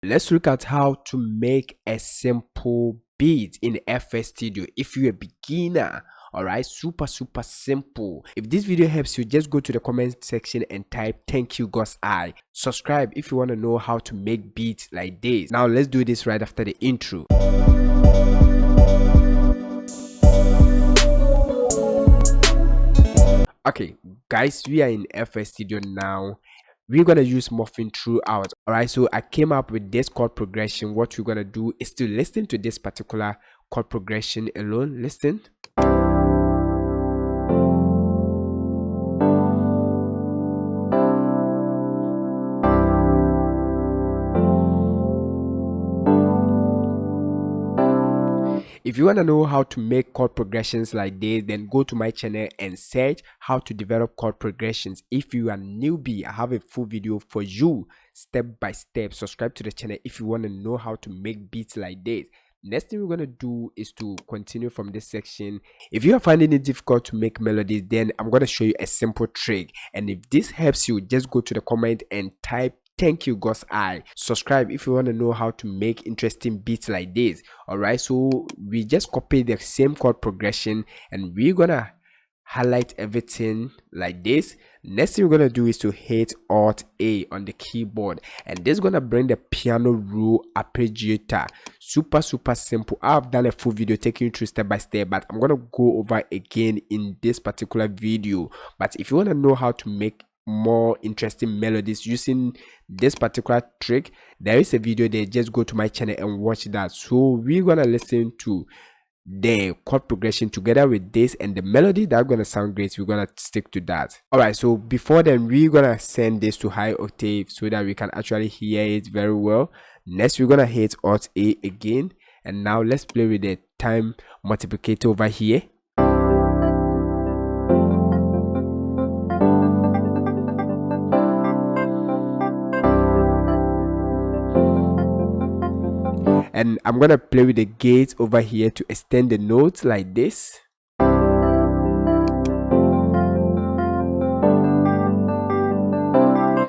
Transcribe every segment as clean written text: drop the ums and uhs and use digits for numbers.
Let's look at how to make a simple beat in FL Studio if you're a beginner. All right, super simple. If this video helps you, just go to the comment section and type thank you God's eye. Subscribe if you want to know how to make beats like this. Now let's do this right after the intro. Okay guys, we are in FL Studio now. We're gonna use morphing throughout. All right, so I came up with this chord progression. What we're gonna do is to listen to this particular chord progression alone. Listen. If you want to know how to make chord progressions like this, then go to my channel and search how to develop chord progressions. If you are newbie, I have a full video for you step by step. Subscribe to the channel if you want to know how to make beats like this. Next thing we're going to do is to continue from this section. If you are finding it difficult to make melodies, then I'm going to show you a simple trick. And if this helps you, just go to the comment and type thank you God's eye. Subscribe if you want to know how to make interesting beats like this. All right, so we just copy the same chord progression and we're gonna highlight everything like this. Next thing we're gonna do is to hit Alt A on the keyboard, and this is gonna bring the piano roll arpeggiator. Super simple. I've done a full video taking you through step by step, but I'm gonna go over again in this particular video. But if you want to know how to make more interesting melodies using this particular trick, there is a video there. Just go to my channel and watch that. So we're gonna listen to the chord progression together with this and the melody that's gonna sound great. We're gonna stick to that. All right, so before then we're gonna send this to high octave so that we can actually hear it very well. Next we're gonna hit Alt A again, and now let's play with the time multiplicator over here. And I'm gonna play with the gate over here to extend the notes like this.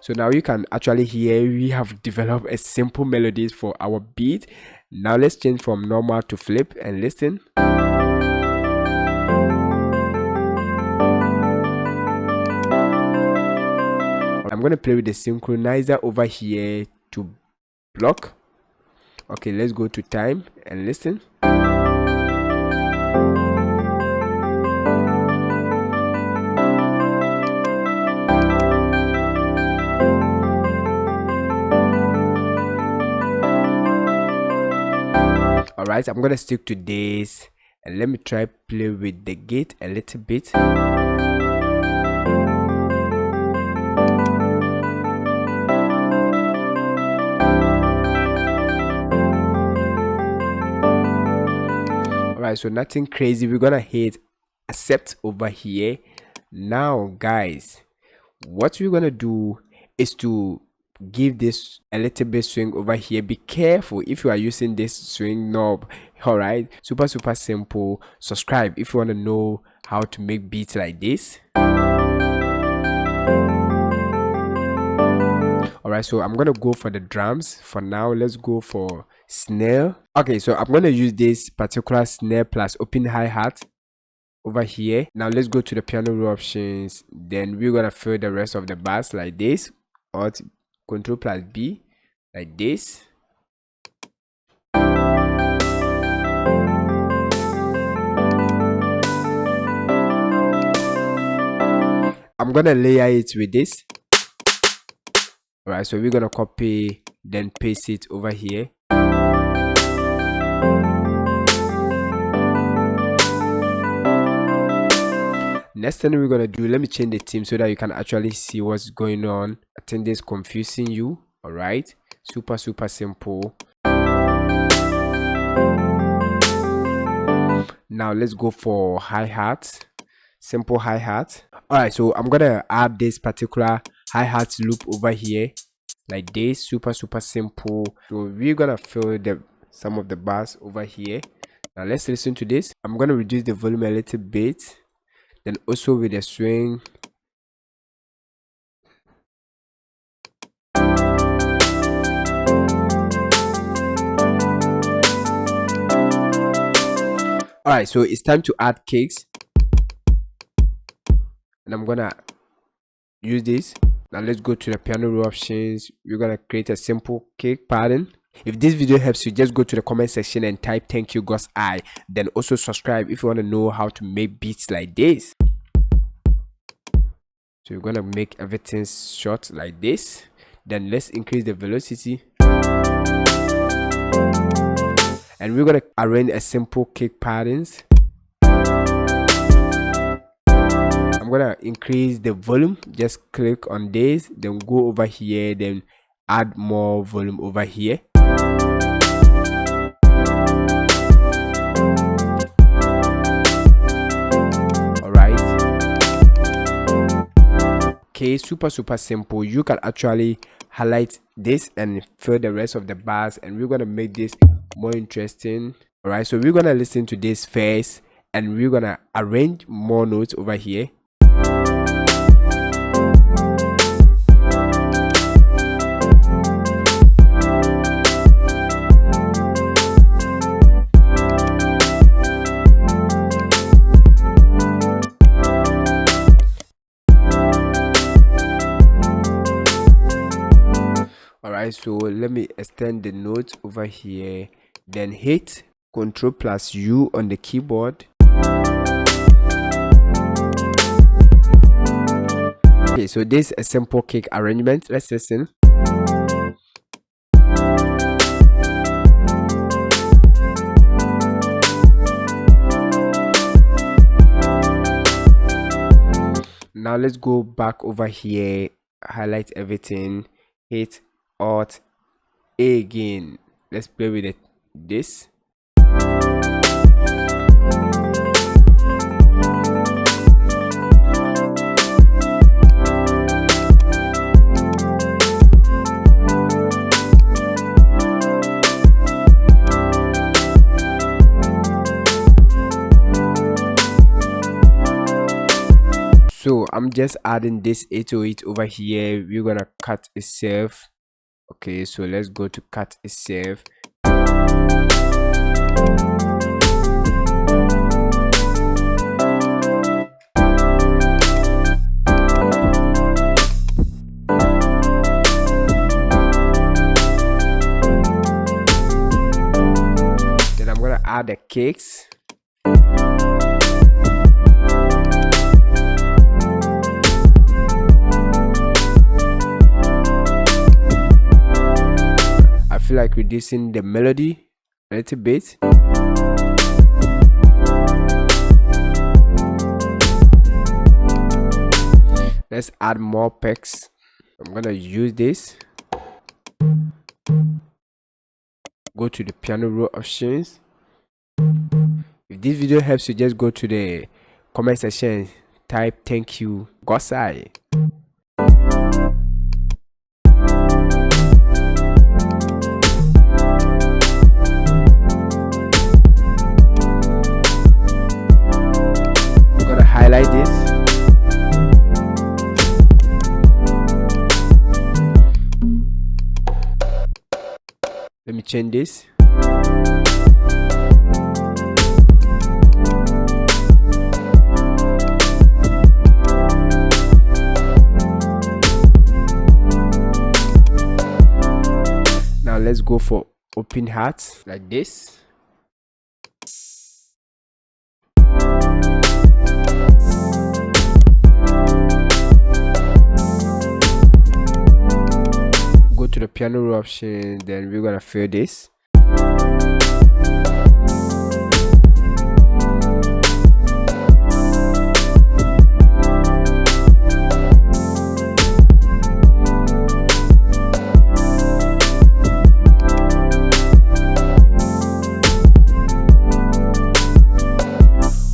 So now you can actually hear we have developed a simple melodies for our beat. Now let's change from normal to flip and listen. I'm gonna play with the synchronizer over here to block. Okay, let's go to time and listen. All right, I'm gonna stick to this and let me try play with the gate a little bit. Alright, so nothing crazy. We're gonna hit accept over here. Now guys, what we're gonna do is to give this a little bit swing over here. Be careful if you are using this swing knob. All right, super simple. Subscribe if you want to know how to make beats like this. All right, so I'm gonna go for the drums for now. Let's go for snare. Okay, so I'm gonna use this particular snare plus open hi-hat over here. Now let's go to the piano roll options. Then we're gonna fill the rest of the bass like this. Alt Control plus B like this. I'm gonna layer it with this. All right, so we're gonna copy then paste it over here. Next thing we're gonna do, let me change the theme so that you can actually see what's going on. I think this is confusing you. All right, super simple. Now let's go for hi-hat, simple hi-hat. All right, so I'm gonna add this particular hi-hat loop over here like this. Super simple. So we're gonna fill some of the bass over here. Now let's listen to this. I'm gonna reduce the volume a little bit, then also with the swing. All right, so it's time to add kicks, and I'm gonna use this. Now let's go to the piano roll options. We're gonna create a simple kick pattern. If this video helps you, just go to the comment section and type thank you God's eye. Then also subscribe if you want to know how to make beats like this. So we're gonna make everything short like this. Then let's increase the velocity, and we're gonna arrange a simple kick patterns. I'm gonna increase the volume. Just click on this, then go over here, then add more volume over here. Alright, okay, super simple. You can actually highlight this and fill the rest of the bars, and we're gonna make this more interesting. Alright, so we're gonna listen to this first, and we're gonna arrange more notes over here. Alright, so let me extend the notes over here, then hit Ctrl+U on the keyboard. Okay, so this is a simple kick arrangement. Let's listen. Now let's go back over here, highlight everything, hit Alt A again. Let's play with it. This. So I'm just adding this 808 over here. We're gonna cut itself. Okay, so let's go to cut itself. Then I'm gonna add the kicks. I feel like reducing the melody a little bit. Let's add more picks. I'm gonna use this. Go to the piano roll options. If this video helps you, just go to the comment section, type thank you God's eye. Highlight this. Let me change this. Now let's go for open hearts like this. To the piano roll option, then we're gonna fill this.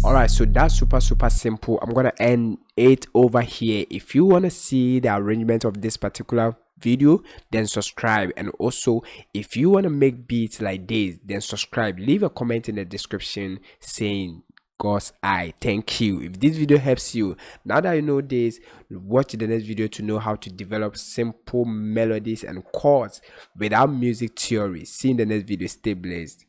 Alright, so that's super simple. I'm gonna end it over here. If you want to see the arrangement of this particular video, then subscribe. And also, if you want to make beats like this, then subscribe. Leave a comment in the description saying God's eye. Thank you. If this video helps you, now that you know this, watch the next video to know how to develop simple melodies and chords without music theory. See you in the next video. Stay blessed.